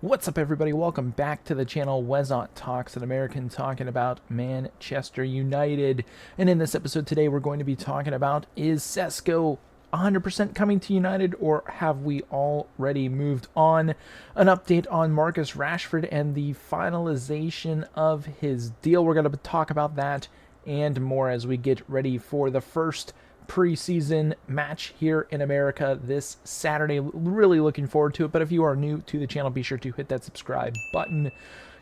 What's up, everybody? Welcome back to the channel. Wezot Talks, an American talking about Manchester United. And in this episode today, we're going to be talking about, is Sesko 100% coming to United, or have we already moved on? An update on Marcus Rashford and the finalization of his deal. We're going to talk about that and more as we get ready for the first preseason match here in America this Saturday. Really looking forward to it. But if you are new to the channel, be sure to hit that subscribe button.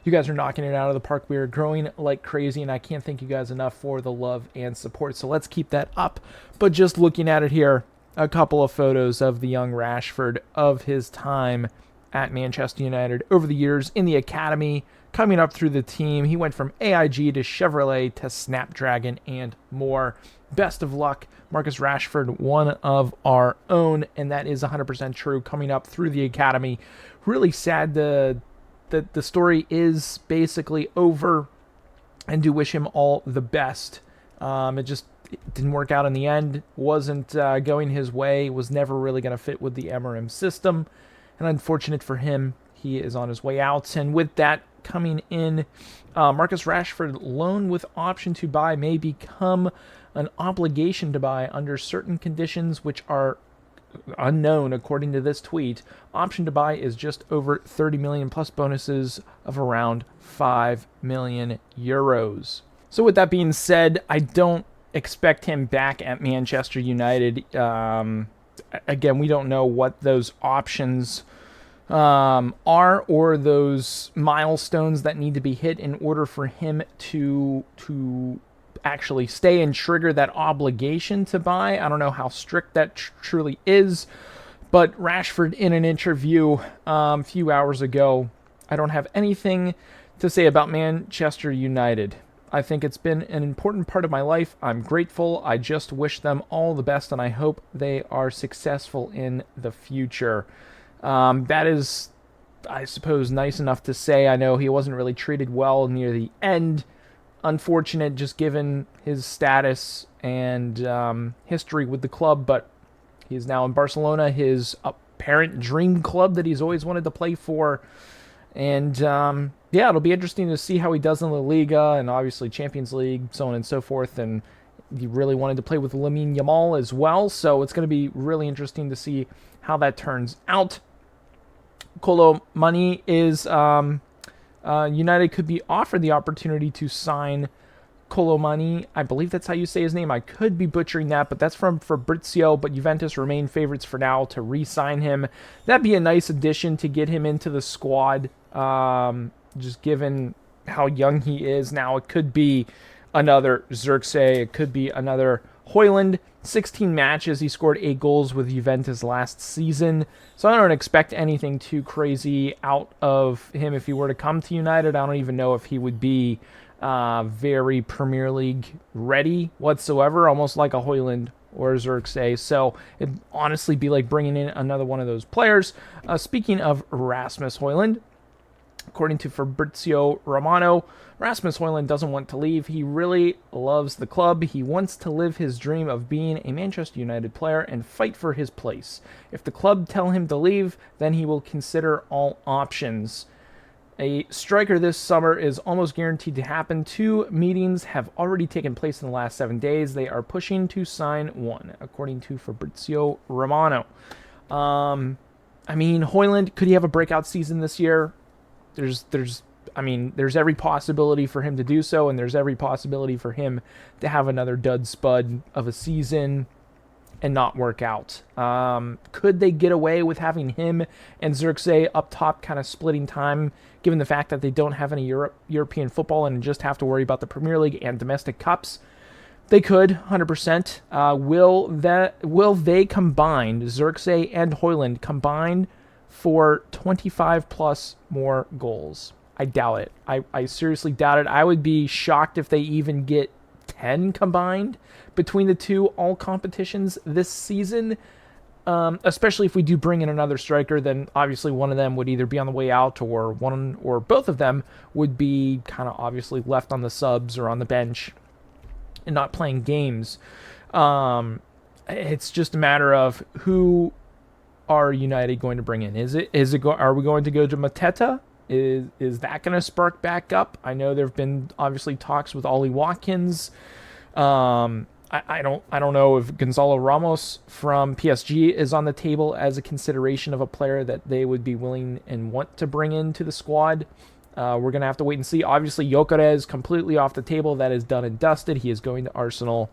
You guys are knocking it out of the park. We are growing like crazy, and I can't thank you guys enough for the love and support. So let's keep that up. But just looking at it here, a couple of photos of the young Rashford, of his time at Manchester United over the years in the academy, coming up through the team. He went from AIG to Chevrolet to Snapdragon and more. Best of luck, Marcus Rashford, one of our own, and that is 100% true, coming up through the academy. Really sad that the story is basically over, and do wish him all the best. It didn't work out in the end, wasn't going his way, was never really going to fit with the MRM system, and unfortunate for him, he is on his way out. And with that coming in, Marcus Rashford, loan with option to buy, may become an obligation to buy under certain conditions which are unknown according to this tweet. Option to buy is just over 30 million plus bonuses of around 5 million euros. So with that being said, I don't expect him back at Manchester United. Again, we don't know what those options are, or those milestones that need to be hit in order for him to actually stay and trigger that obligation to buy. I don't know how strict that truly is, but Rashford, in an interview a few hours ago, I don't have anything to say about Manchester United. I think it's been an important part of my life. I'm grateful. I just wish them all the best, and I hope they are successful in the future. That is, I suppose, nice enough to say. I know he wasn't really treated well near the end. Unfortunate, just given his status and history with the club, but he's now in Barcelona, his apparent dream club that he's always wanted to play for. And yeah, it'll be interesting to see how he does in La Liga and obviously Champions League, so on and so forth. And he really wanted to play with Lamine Yamal as well, so it's going to be really interesting to see how that turns out. Kolo Muani is United could be offered the opportunity to sign Kolo Muani. I believe that's how you say his name. I could be butchering that, but that's from Fabrizio. But Juventus remain favorites for now to re-sign him. That'd be a nice addition to get him into the squad, just given how young he is now. It could be another Xerxes. It could be another Højlund. 16 matches, he scored 8 goals with Juventus last season, so I don't expect anything too crazy out of him if he were to come to United. I don't even know if he would be very Premier League ready whatsoever, almost like a Højlund or Xerxes. So it'd honestly be like bringing in another one of those players. Speaking of Rasmus Højlund, according to Fabrizio Romano, Rasmus Højlund doesn't want to leave. He really loves the club. He wants to live his dream of being a Manchester United player and fight for his place. If the club tell him to leave, then he will consider all options. A striker this summer is almost guaranteed to happen. 2 meetings have already taken place in the last 7 days. They are pushing to sign one, according to Fabrizio Romano. I mean, Højlund, could he have a breakout season this year? There's every possibility for him to do so, and there's every possibility for him to have another dud spud of a season and not work out. Could they get away with having him and Xerxes up top, kind of splitting time, given the fact that they don't have any European football and just have to worry about the Premier League and domestic cups? They could, 100%. Will they combine, Xerxes and Højlund, combined for 25 plus more goals? I doubt it. I seriously doubt it. I would be shocked if they even get 10 combined between the two all competitions this season, especially if we do bring in another striker. Then obviously one of them would either be on the way out, or one or both of them would be kind of obviously left on the subs or on the bench and not playing games. It's just a matter of who are United going to bring in? Are we going to go to Mateta? Is that going to spark back up? I know there have been obviously talks with Ollie Watkins. I don't know if Gonzalo Ramos from PSG is on the table as a consideration of a player that they would be willing and want to bring into the squad. We're going to have to wait and see. Obviously, Gyökeres completely off the table. That is done and dusted. He is going to Arsenal.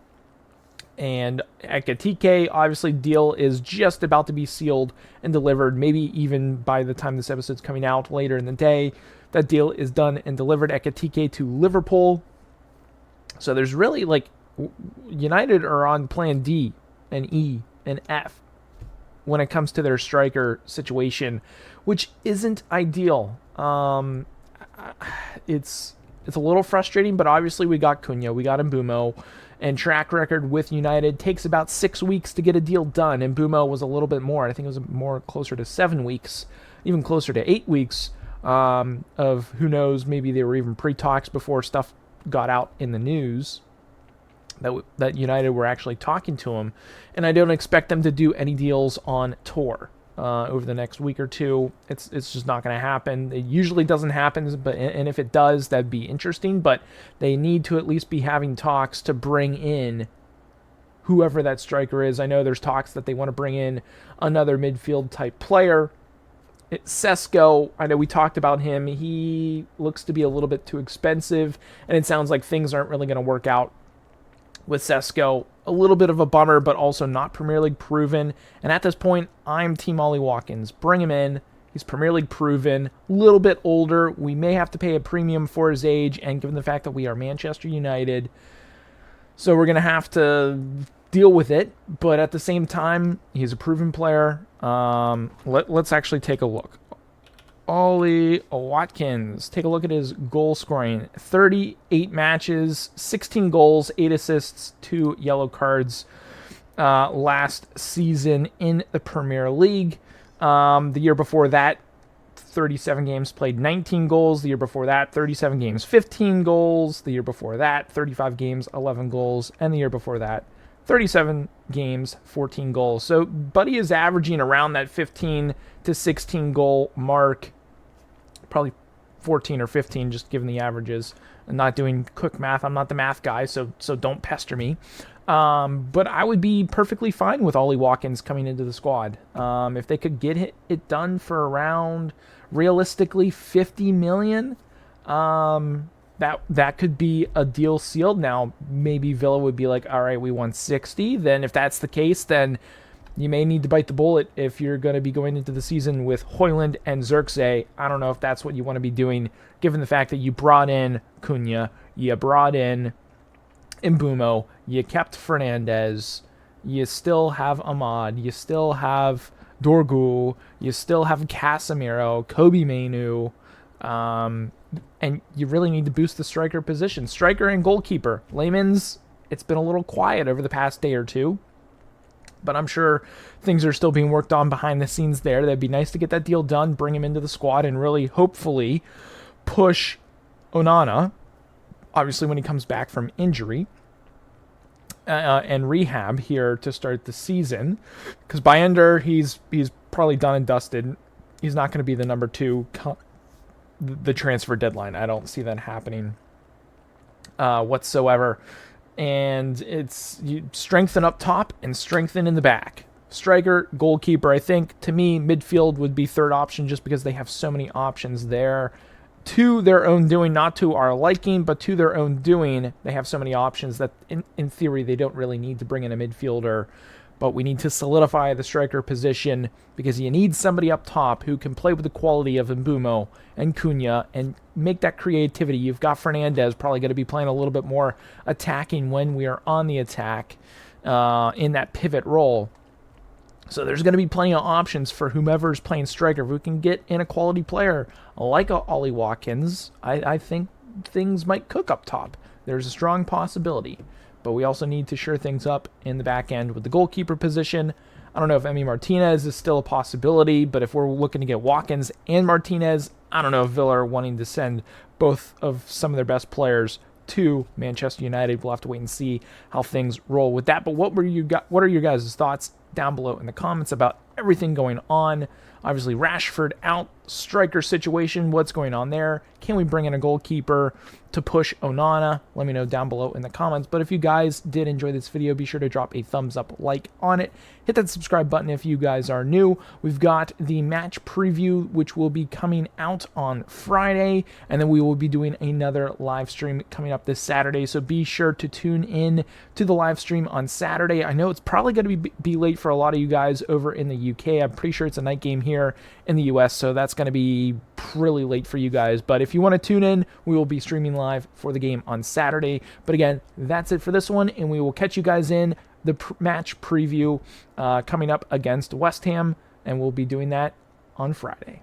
And Ekitike, obviously, deal is just about to be sealed and delivered. Maybe even by the time this episode's coming out later in the day, that deal is done and delivered. Ekitike to Liverpool. So there's really, like, United are on plan D and E and F when it comes to their striker situation, which isn't ideal. It's a little frustrating, but obviously we got Cunha, we got Mbeumo, and track record with United takes about 6 weeks to get a deal done. Mbeumo was a little bit more. I think it was more closer to 7 weeks, even closer to 8 weeks of who knows, maybe they were even pre-talks before stuff got out in the news that United were actually talking to him. And I don't expect them to do any deals on tour over the next week or two. It's just not going to happen. It usually doesn't happen, and if it does, that'd be interesting. But they need to at least be having talks to bring in whoever that striker is. I know there's talks that they want to bring in another midfield type player. Sesko, I know we talked about him. He looks to be a little bit too expensive, and it sounds like things aren't really going to work out with Sesko. A little bit of a bummer, but also not Premier League proven. And at this point, I'm Team Ollie Watkins. Bring him in. He's Premier League proven. A little bit older. We may have to pay a premium for his age, and given the fact that we are Manchester United, so we're going to have to deal with it. But at the same time, he's a proven player. Let's actually take a look. Ollie Watkins. Take a look at his goal scoring. 38 matches, 16 goals, 8 assists, 2 yellow cards last season in the Premier League. The year before that, 37 games played, 19 goals. The year before that, 37 games, 15 goals. The year before that, 35 games, 11 goals. And the year before that, 37 games, 14 goals. So Buddy is averaging around that 15 to 16 goal mark, probably 14 or 15, just given the averages. I'm not doing quick math. I'm not the math guy, so don't pester me. But I would be perfectly fine with Ollie Watkins coming into the squad. If they could get it done for around, realistically, 50 million, that could be a deal sealed. Now, maybe Villa would be like, all right, we want 60. Then if that's the case, then you may need to bite the bullet if you're going to be going into the season with Højlund and Xerxes. I don't know if that's what you want to be doing, given the fact that you brought in Cunha, you brought in Mbeumo, you kept Fernandez, you still have Ahmad, you still have Dorgu, you still have Casemiro, Kobe Mainu, and you really need to boost the striker position. Striker and goalkeeper. Layman's, it's been a little quiet over the past day or two, but I'm sure things are still being worked on behind the scenes there. That'd be nice to get that deal done, bring him into the squad, and really, hopefully, push Onana, obviously when he comes back from injury, and rehab here to start the season. Because Bayender, he's probably done and dusted. He's not going to be the number 2 the transfer deadline. I don't see that happening whatsoever. And it's you strengthen up top and strengthen in the back. Striker, goalkeeper, I think, to me, midfield would be third option just because they have so many options there. To their own doing, not to our liking, but to their own doing, they have so many options that in theory they don't really need to bring in a midfielder. But we need to solidify the striker position because you need somebody up top who can play with the quality of Mbeumo and Cunha and make that creativity. You've got Fernandez probably going to be playing a little bit more attacking when we are on the attack in that pivot role. So there's going to be plenty of options for whomever's playing striker. If we can get in a quality player like Ollie Watkins, I think things might cook up top. There's a strong possibility. But we also need to shore things up in the back end with the goalkeeper position. I don't know if Emi Martinez is still a possibility, but if we're looking to get Watkins and Martinez, I don't know if Villa are wanting to send both of some of their best players to Manchester United. We'll have to wait and see how things roll with that. But what are your guys' thoughts down below in the comments about everything going on. Obviously, Rashford out, striker situation, what's going on there? Can we bring in a goalkeeper to push Onana? Let me know down below in the comments. But if you guys did enjoy this video, be sure to drop a thumbs up like on it. Hit that subscribe button if you guys are new. We've got the match preview, which will be coming out on Friday, and then we will be doing another live stream coming up this Saturday. So be sure to tune in to the live stream on Saturday. I know it's probably going to be late for a lot of you guys over in the UK. I'm pretty sure it's a night game here in the US, so that's going to be really late for you guys. But if you want to tune in, we will be streaming live for the game on Saturday. But again, that's it for this one, and we will catch you guys in the match preview coming up against West Ham, and we'll be doing that on Friday.